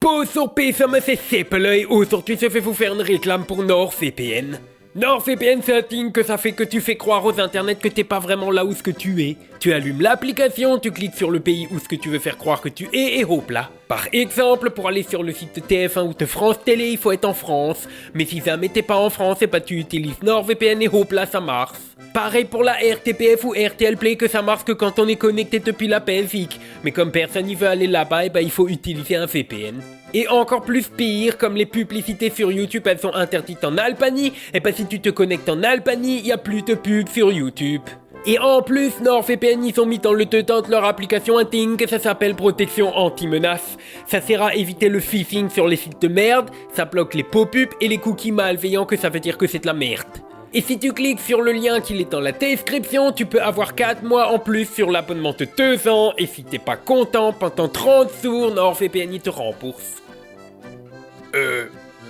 Pause sur PSM, c'est Seppele et aujourd'hui je vais vous faire une réclame pour NordVPN. NordVPN, c'est un thing que ça fait que tu fais croire aux internets que t'es pas vraiment là où ce que tu es. Tu allumes l'application, tu cliques sur le pays où ce que tu veux faire croire que tu es et hop là. Par exemple, pour aller sur le site de TF1 ou de France Télé, il faut être en France. Mais si jamais t'es pas en France, et bah tu utilises NordVPN et hop là, ça marche. Pareil pour la RTPF ou RTL Play, que ça marche que quand on est connecté depuis la Belgique. Mais comme personne n'y veut aller là-bas, et bah il faut utiliser un VPN. Et encore plus pire, comme les publicités sur YouTube elles sont interdites en Albanie, et bah si tu te connectes en Albanie, y a plus de pubs sur YouTube. Et en plus, NordVPN, ils ont mis dans le dedans de leur application un thing que ça s'appelle protection anti-menace. Ça sert à éviter le phishing sur les sites de merde, ça bloque les pop-up et les cookies malveillants, que ça veut dire que c'est de la merde. Et si tu cliques sur le lien qui est dans la description, tu peux avoir 4 mois en plus sur l'abonnement de 2 ans, et si t'es pas content, pendant 30 jours, NordVPN il te rembourse.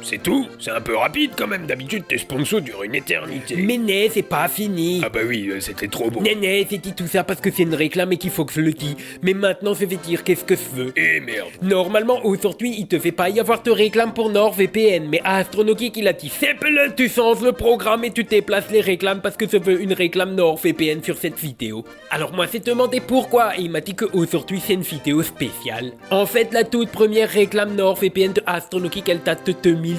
C'est tout? C'est un peu rapide quand même, d'habitude tes sponsors durent une éternité. Mais non, c'est pas fini. Ah bah oui, c'était trop beau. Non, j'ai dit tout ça parce que c'est une réclame et qu'il faut que je le dise. Mais maintenant, je vais dire qu'est-ce que je veux. Eh merde. Normalement, aujourd'hui, il te fait pas y avoir de réclame pour NordVPN, mais Astronogeek, il a dit Seppele, tu changes le programme et tu déplaces les réclames parce que je veux une réclame NordVPN sur cette vidéo. Alors moi, j'ai demandé pourquoi et il m'a dit qu'aujourd'hui, c'est une vidéo spéciale. En fait, la toute première réclame NordVPN de Astronogeek, elle date de 2018.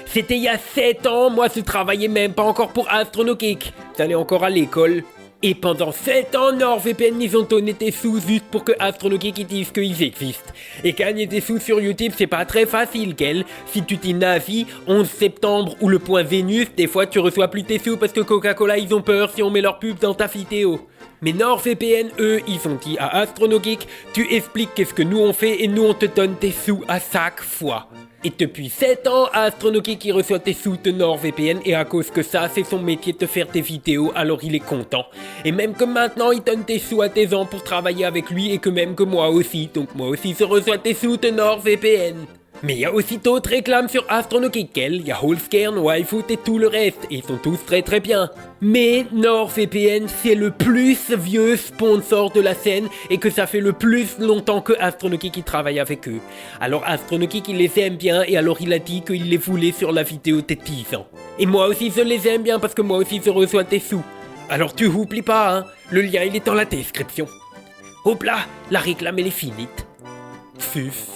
C'était il y a 7 ans, moi je travaillais même pas encore pour Astronogeek. J'allais encore à l'école. Et pendant 7 ans, NordVPN, ils ont donné des sous juste pour que Astronogeek ils disent qu'ils existent. Et gagner des sous sur YouTube, c'est pas très facile, quel. Si tu dis Navi, 11 septembre ou le point Vénus, des fois tu reçois plus tes sous parce que Coca-Cola, ils ont peur si on met leur pub dans ta vidéo. Mais NordVPN, eux, ils ont dit à Astronogeek, tu expliques qu'est-ce que nous on fait et nous on te donne tes sous à chaque fois. Et depuis 7 ans, Astronogeek il reçoit des sous de NordVPN et à cause que ça, c'est son métier de faire des vidéos, alors il est content. Et même que maintenant, il donne des sous à tes gens pour travailler avec lui et que même que moi aussi, donc moi aussi je reçois des sous de NordVPN. Mais il y a aussi d'autres réclames sur Astronogeek, il y a Holzkern, Wifoot et tout le reste, et ils sont tous très très bien. Mais NordVPN, c'est le plus vieux sponsor de la scène et que ça fait le plus longtemps que Astronogeek qui travaille avec eux. Alors Astronogeek il les aime bien et alors il a dit qu'il les voulait sur la vidéo des 10 ans. Et moi aussi je les aime bien parce que moi aussi je reçois des sous. Alors tu oublies pas, hein, le lien il est dans la description. Hop là, la réclame elle est finie. Fuf.